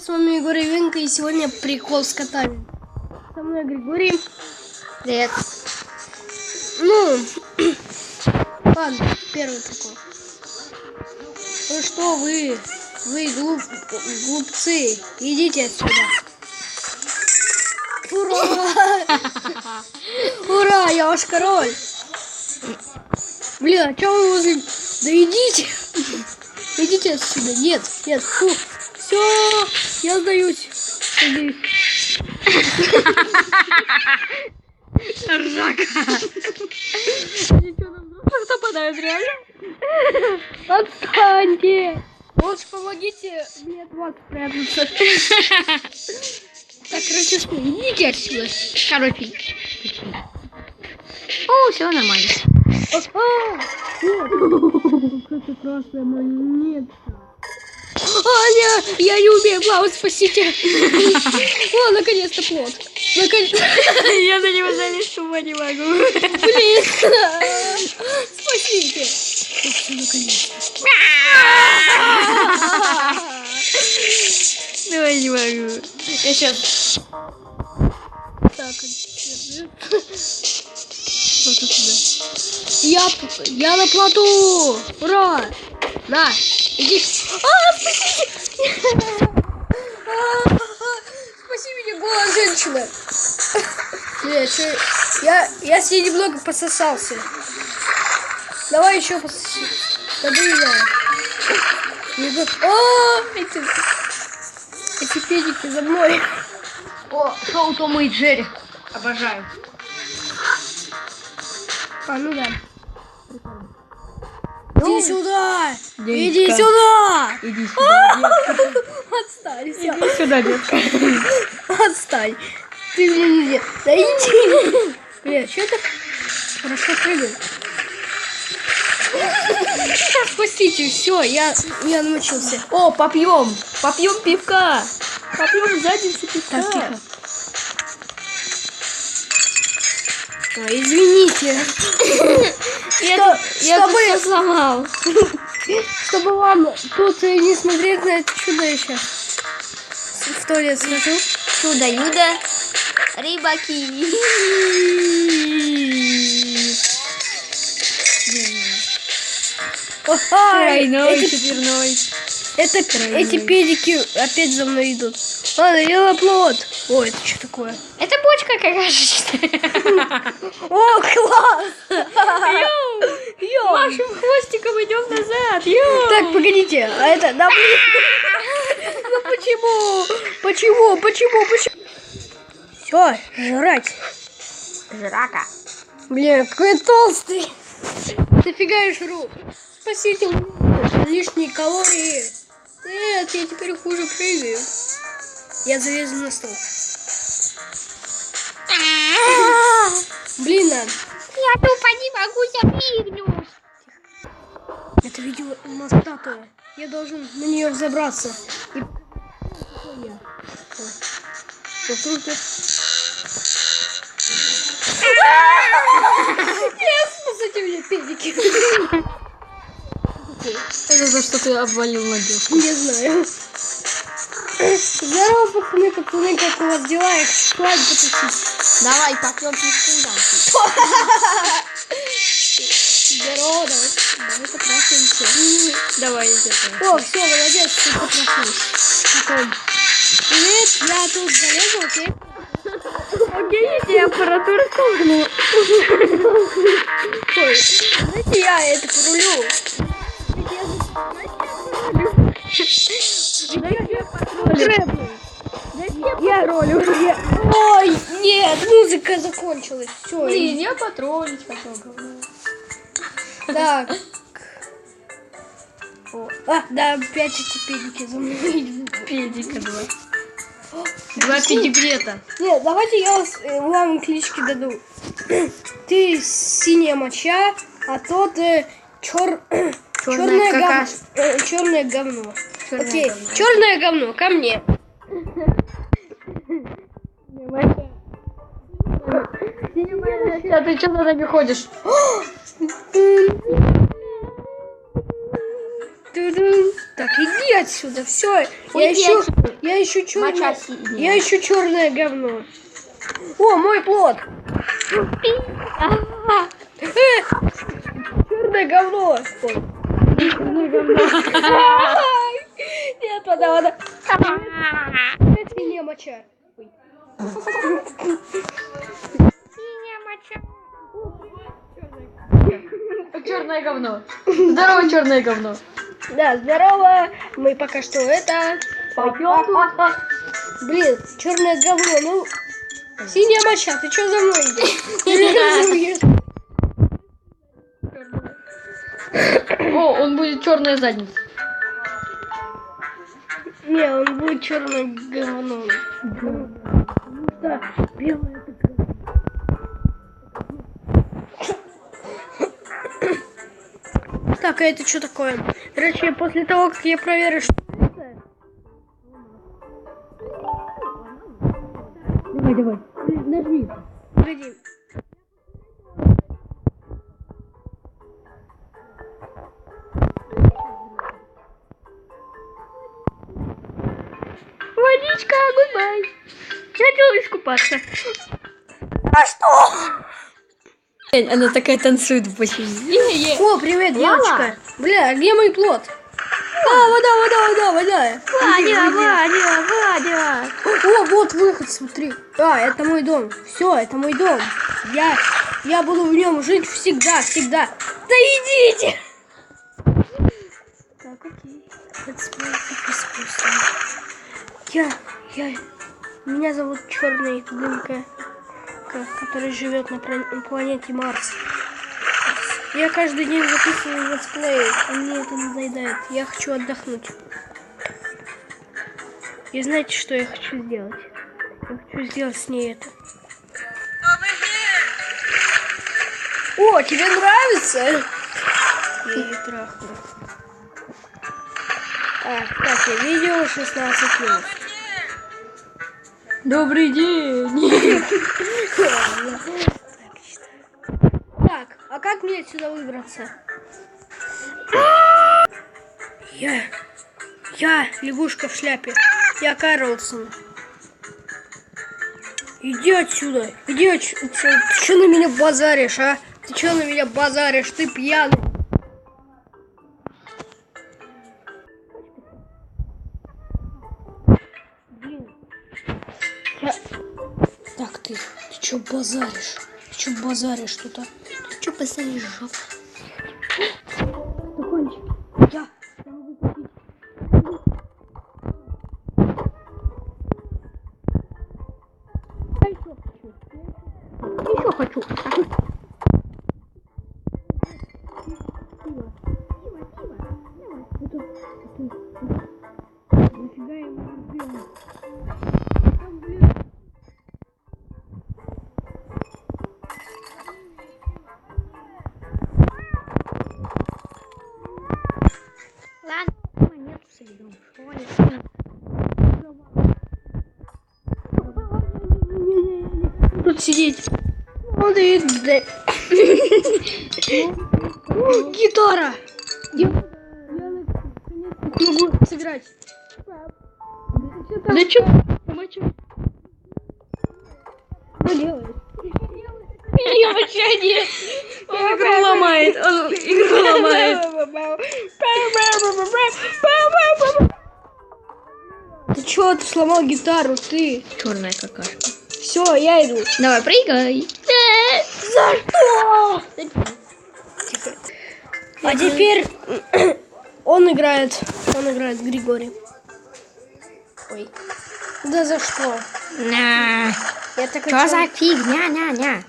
с вами Григорий Винка, и сегодня прикол с котами. Со мной Григорий. Привет. Ну, ладно, первый прикол. Ну что вы глупцы, идите отсюда. Ура! Ура, я ваш король. Блин, а чё вы возле... Да идите! Идите отсюда. Нет, нет, фу. Все, я сдаюсь. Ржака. Ничего, нам просто нападают, реально? Отстаньте! Лучше помогите мне от вас спрятаться. Так, короче, что, идите отсюда. Короче. О, все нормально. Нет. Это красная монета. Аня, я не умею плавать, спасите. О, наконец-то плот. Я на него залезть ума не могу. Блин. Спасите. Наконец-то. Давай не могу. Я сейчас. Так, вот отсюда. Я на плоту. Ура. На, иди. Спасите. Спаси меня, голая женщина. Я с ней немного пососался. Давай еще пососи. Подвигай. Эти педики за мной. О, шоу Тома и Джерри. Обожаю. Ну да. Ну, Иди сюда! Детка. Иди сюда! Иди сюда, детка. Отстань, все. Иди сюда, детка. Отстань. Ты мне не... Да иди. Блин, что так хорошо прыгает? Спасите, все, я научился. О, попьем пивка. Попьем задницу пивка. Так, тихо. Ой, извините. Я тут все сломал. Чтобы вам тут не смотреть на это чудо еще. В туалет схожу. Чудо-юдо. Рыбаки. Тройной, четверной. Эти педики опять за мной идут. Ладно, я на плот. Ой, это что такое? Это бочка какашечная. О, класс! Машем хвостиком идем назад. Йоу. Так, погодите, а это... Да, блин. Ну почему? Все, жрать. Жрака. Блин, какой толстый. Дофига я жру. Спасите меня. Лишние калории. Нет, я теперь хуже прыгаю. Я залезу на стол. Блин, Я тупо не могу запрыгнуть. это видимо статуя. Я должен на нее взобраться. И... Спасите меня, педики. Это за что ты обвалил надежду? Не знаю. Здорово, пацаны, как у вас дела? Я хочу с вами потусить. Давай, попьем пивку. Здорово, давай потрахаемся. Давай, я тебя. О, все, молодец, ты потрахнулся. Потом. Привет, я тут залезу, окей? Окей, я аппаратуру столкнула. Ой, знаете, я это порулю. Я ролю. Ой, нет, музыка закончилась. Все. Блин, я потроллить хотел. Так. Да, опять эти педики за мной идут. Педика 2. 2 педигрета. Нет, давайте я вам клички даду. Ты синяя моча, а тот черное говно. Черное говно. Окей, черное говно, ко мне. А ты что за нами ходишь? Тудун. Так, иди отсюда, все. Я ищу черное. Моча синяя. Я ищу черное говно. О, мой плод. Черное говно. Ой. Черное говно. Нет, вода. Это не моча. Ой. Синяя моча. Черное говно. Здорово, черное говно. Да, здорово. Мы пока что это... Блин, черное говно. Ну, синяя моча, ты что за мной идешь? О, он будет черная задница. Не, он будет черным говном. Потому что белое это говно. Так, а это что такое? Короче, после того, как я проверю, что это... Давай. Нажми. Погоди. Водичка, гудбай. Хотела искупаться. А что? Она такая танцует в бассейне. О, привет, Лава. девочка. Бля, а где мой плод? А, вода. Вадя. О, вот выход, смотри. А, это мой дом. Все, это мой дом. Я буду в нем жить всегда. Да идите! Так, окей. Меня зовут Черный Дымка, который живет на планете Марс. Я каждый день записываю летсплей, а мне это надоедает. Я хочу отдохнуть. И знаете, что я хочу сделать? Я хочу сделать с ней это. О, тебе нравится? Я ее трахну. Кстати, видео 16+. Добрый день. Так, а как мне отсюда выбраться? Я лягушка в шляпе. Я Карлсон. Иди отсюда. Ты что на меня базаришь, а? Ты что на меня базаришь? Ты пьяный. Блин. Так, ты что базаришь? Ты что базаришь тут, а? Ты что базаришь, жопа? Стаканчик. Я могу купить. Еще хочу. Нафига я его сделал? Ладно, монету соберем. Тут сидеть. Гитара! Я могу сыграть. Да что? Что делаешь? Игру ломает. Он игру ломает. Ты чё, ты сломал гитару, ты? Черная какашка. Все, я иду. Давай, прыгай. За что? А теперь он играет Григорий. Ой. Да за что? На. Я так Что за фигня, ня-ня?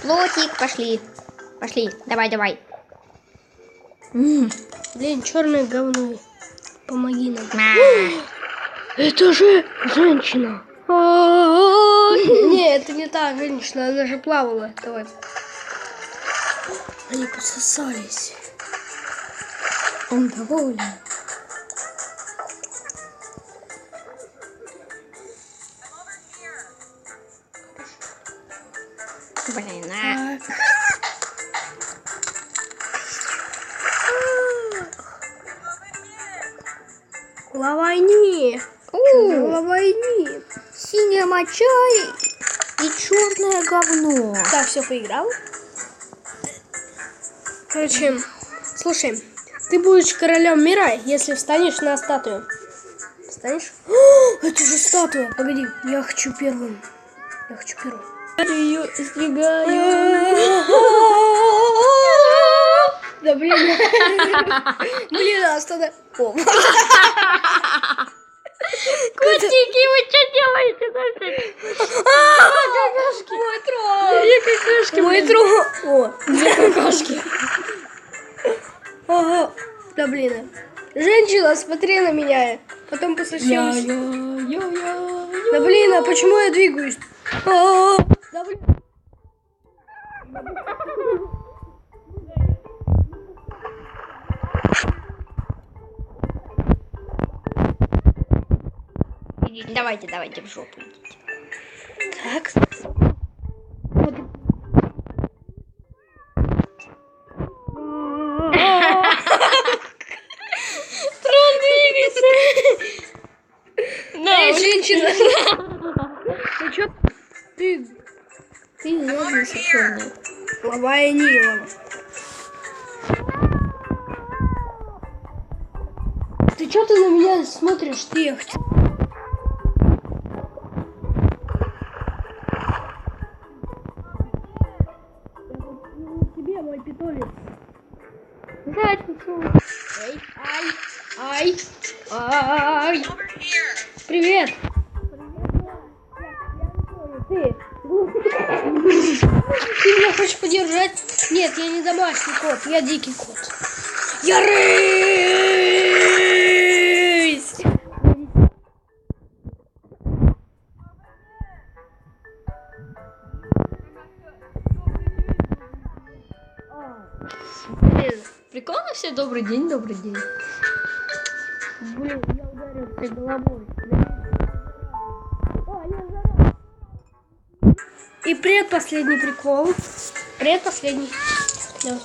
Плотик, пошли. Давай. Блин, черное говно. Помоги нам. На. Это же женщина. Не, это не та женщина, она же плавала. Давай. Они пососались. Он доволен. Блин, на. Лавайни. Лавайни. Синяя моча и черное говно. Так, все, поиграл. Короче, слушай, ты будешь королем мира, если встанешь на статую. Встанешь? О, это же статуя. Погоди, я хочу первым. Я хочу первым. Я ее сдвигаю. Да блин. Блин, останови. Котики, вы что делаете? Мой трон. Где какашки? Мой трон. О, где какашки? Ага. Да блин. Женщина, смотри на меня. Потом пососемся. Да блин, а почему я двигаюсь? Да блин. Давайте в жопу идите. Так. Вот. Трон двигается. Эй, женщина. Ты чё? Ты задница черная. лавая Нила. Ты чё ты на меня смотришь? Ты я хочу. Тебе мой питомец. Задницу. Ай. Привет. Ты меня хочешь подержать? Нет, я не домашний кот, я дикий кот. Я рысь! Прикольно все? Добрый день, добрый день. Блин, я ударился головой. И предпоследний прикол. Предпоследний. Давай.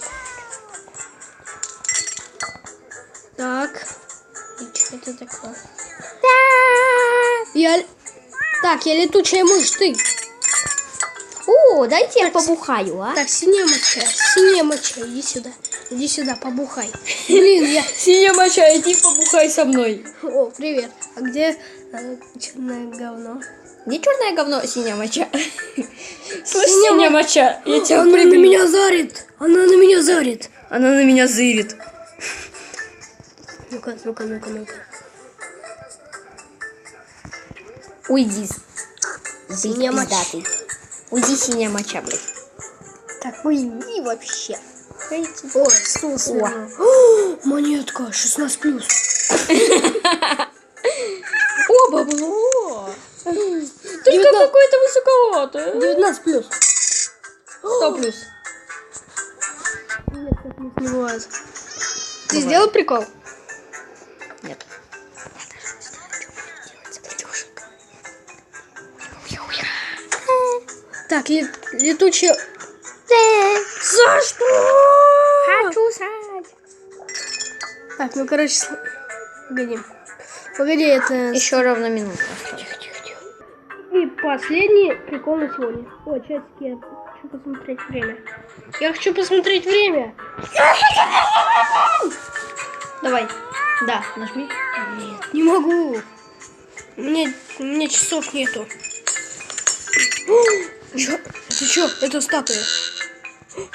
Так. И что это такое? Так, я летучая мышь, ты. О, дайте я побухаю, а? Так, синяя моча, иди сюда, побухай. Блин, я... Синяя моча, иди побухай со мной. О, привет. А где черное говно? Где черное говно, синяя моча? Слышь, синяя моча, я тебя Она на прибью. меня зарит. Она на меня зарит. Она на меня зырит. Ну-ка. Уйди. Синяя моча. Пиздатый. Уйди, синяя моча, блядь. Так, уйди вообще. О, слушай. Монетка, 16+. О, бабло. Только какое-то высоковато. 19+. 100+. Нет, так не бывает. Ты сделал прикол? Нет. Так, летучая... За что? Хочу срать. Так, ну короче, погоди, это... Еще ровно минута. И последний прикол на сегодня. О, часики, я хочу посмотреть время. Я хочу посмотреть время. Давай. Да, нажми. Нет, не могу. У меня часов нету. Чё? Это чё? Это статуя.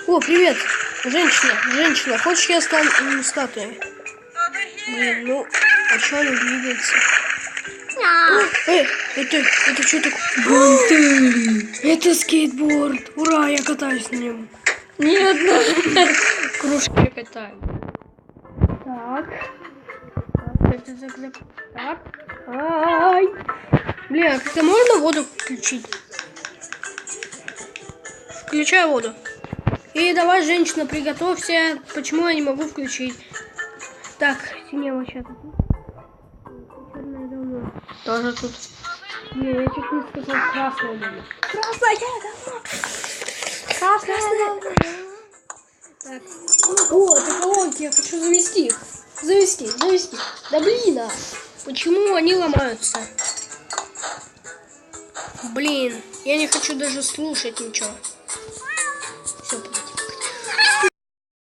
О, привет. Женщина, хочешь я стану статуей? Блин, ну, а чё она двигается? Это что такое? Это скейтборд. Ура, я катаюсь на нем. Нет, кружки я катаю. Так. Ай. Блин, а как-то можно воду включить? Включай воду. И давай, женщина, приготовься. Почему я не могу включить? Так, синяя моча. Черное говно. Тоже тут. Не, я чуть не сказал красное говно. Красное говно. Так. О, это колонки, я хочу завести их. Завести. Да блин, а. Почему они ломаются? Блин, я не хочу даже слушать ничего.